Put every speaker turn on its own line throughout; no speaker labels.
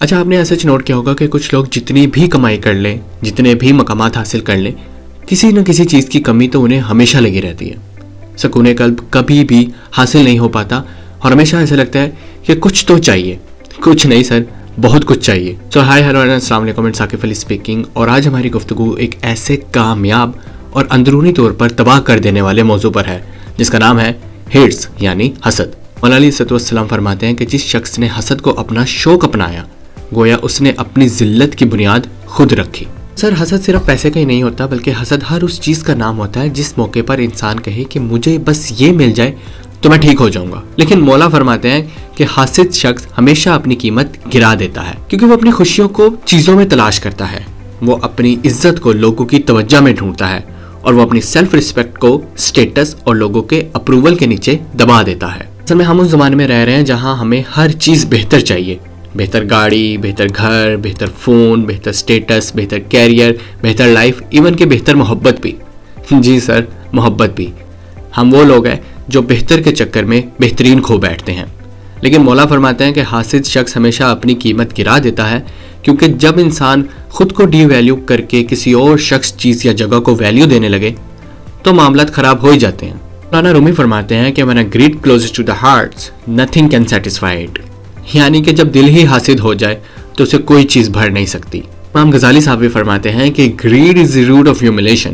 اچھا، آپ نے ایسا نوٹ کیا ہوگا کہ کچھ لوگ جتنی بھی کمائی کر لیں، جتنے بھی مقامات حاصل کر لیں، کسی نہ کسی چیز کی کمی تو انہیں ہمیشہ لگی رہتی ہے. سکون قلب کبھی بھی حاصل نہیں ہو پاتا اور ہمیشہ ایسا لگتا ہے کہ کچھ تو چاہیے. کچھ نہیں سر، بہت کچھ چاہیے. سو ہائی ہیلو السلام علیکم، ثاقب علی اسپیکنگ. اور آج ہماری گفتگو ایک ایسے کامیاب اور اندرونی طور پر تباہ کر دینے والے موضوع پر ہے جس کا نام ہے ہیٹس یعنی حسد. مولا علیہ السلام فرماتے ہیں کہ جس شخص نے حسد کو اپنا شوق اپنایا گویا اس نے اپنی ذلت کی بنیاد خود رکھی. سر، حسد صرف پیسے کا ہی نہیں ہوتا بلکہ حسد ہر اس چیز کا نام ہوتا ہے جس موقع پر انسان کہے کہ مجھے بس یہ مل جائے تو میں ٹھیک ہو جاؤں گا. لیکن مولا فرماتے ہیں کہ حاسد شخص ہمیشہ اپنی قیمت گرا دیتا ہے کیونکہ وہ اپنی خوشیوں کو چیزوں میں تلاش کرتا ہے. وہ اپنی عزت کو لوگوں کی توجہ میں ڈھونڈتا ہے اور وہ اپنی سیلف ریسپیکٹ کو سٹیٹس اور لوگوں کے اپروول کے نیچے دبا دیتا ہے. اصل میں ہم اس زمانے میں رہ رہے ہیں جہاں ہمیں ہر چیز بہتر چاہیے. بہتر گاڑی، بہتر گھر، بہتر فون، بہتر سٹیٹس، بہتر کیریئر، بہتر لائف، ایون کہ بہتر محبت بھی. جی سر، محبت بھی. ہم وہ لوگ ہیں جو بہتر کے چکر میں بہترین کھو بیٹھتے ہیں. لیکن مولا فرماتے ہیں کہ حاسد شخص ہمیشہ اپنی قیمت گرا دیتا ہے کیونکہ جب انسان خود کو ڈی ویلیو کر کے کسی اور شخص، چیز یا جگہ کو ویلیو دینے لگے تو معاملات خراب ہو ہی جاتے ہیں. مولانا رومی فرماتے ہیں کہ when a greed closes to the heart, nothing can satisfy it. یعنی کہ جب دل ہی حاسد ہو جائے تو اسے کوئی چیز بھر نہیں سکتی. امام غزالی صاحب بھی فرماتے ہیں کہ greed is the root of humiliation.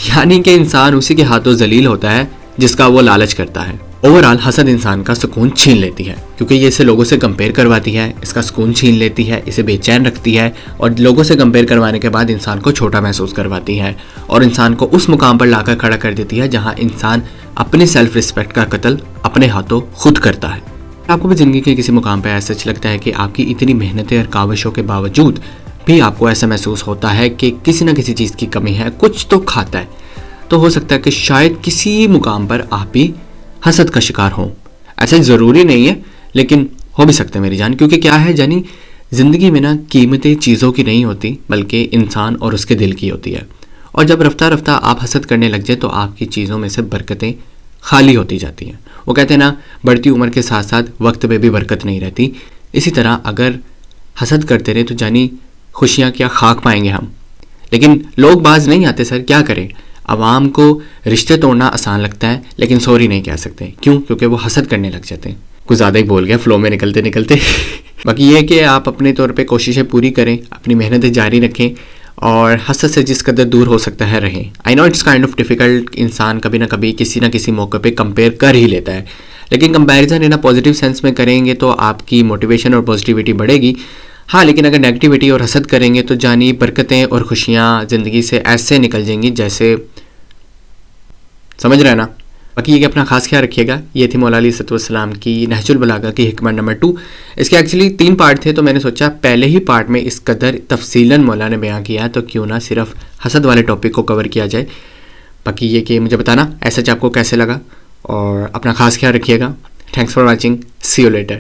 یعنی کہ انسان اسی کے ہاتھوں ذلیل ہوتا ہے جس کا وہ لالچ کرتا ہے. اوورآل حسد انسان کا سکون چھین لیتی ہے کیونکہ یہ اسے لوگوں سے کمپیئر کرواتی ہے، اس کا سکون چھین لیتی ہے، اسے بے چین رکھتی ہے اور لوگوں سے کمپیئر کروانے کے بعد انسان کو چھوٹا محسوس کرواتی ہے اور انسان کو اس مقام پر لا کر کھڑا کر دیتی ہے جہاں انسان اپنی سیلف رسپیکٹ کا قتل اپنے ہاتھوں خود کرتا ہے. آپ کو بھی زندگی کے کسی مقام پہ ایسا لگتا ہے کہ آپ کی اتنی محنتیں اور کاوشوں کے باوجود بھی آپ کو ایسا محسوس ہوتا ہے کہ کسی نہ کسی چیز کی کمی ہے، کچھ تو کھاتا ہے، تو ہو سکتا ہے کہ شاید کسی مقام پر آپ بھی حسد کا شکار ہوں. ایسا ضروری نہیں ہے لیکن ہو بھی سکتا ہے میری جان، کیونکہ کیا ہے جانی، زندگی میں نا قیمتیں چیزوں کی نہیں ہوتی بلکہ انسان اور اس کے دل کی ہوتی ہے. اور جب رفتہ رفتہ آپ حسد کرنے لگ جائے تو آپ کی چیزوں میں سے برکتیں خالی ہوتی جاتی ہیں. وہ کہتے ہیں نا، بڑھتی عمر کے ساتھ ساتھ وقت پہ بھی برکت نہیں رہتی. اسی طرح اگر حسد کرتے رہے تو جانی خوشیاں کیا خاک پائیں گے ہم. لیکن لوگ باز نہیں آتے سر، کیا کریں. عوام کو رشتے توڑنا آسان لگتا ہے لیکن سوری نہیں کہہ سکتے. کیوں؟ کیونکہ وہ حسد کرنے لگ جاتے ہیں. کچھ زیادہ ہی بول گیا فلو میں نکلتے نکلتے. باقی یہ کہ آپ اپنے طور پہ کوششیں پوری کریں، اپنی محنتیں جاری رکھیں اور حسد سے جس قدر دور ہو سکتا ہے رہیں. آئی نو اٹس کائنڈ آف ڈیفیکلٹ، انسان کبھی نہ کبھی کسی نہ کسی موقع پہ کمپیئر کر ہی لیتا ہے، لیکن کمپیریزن ان پازیٹیو سینس میں کریں گے تو آپ کی موٹیویشن اور پازیٹیوٹی بڑھے گی. ہاں، لیکن اگر نیگیٹیوٹی اور حسد کریں گے تو جانی برکتیں اور خوشیاں زندگی سے ایسے نکل جائیں گی جیسے، سمجھ رہے نا. باقی یہ کہ اپنا خاص خیال رکھیے گا. یہ تھی مولا علیہ السلام کی نہج البلاغہ کی حکمت نمبر 2. اس کے ایکچولی 3 پارٹ تھے تو میں نے سوچا پہلے ہی پارٹ میں اس قدر تفصیلاً مولا نے بیان کیا تو کیوں نہ صرف حسد والے ٹاپک کو کور کیا جائے. باقی یہ کہ مجھے بتانا ایسا آپ کو کیسے لگا اور اپنا خاص خیال رکھیے گا. Thanks for watching. See you letter.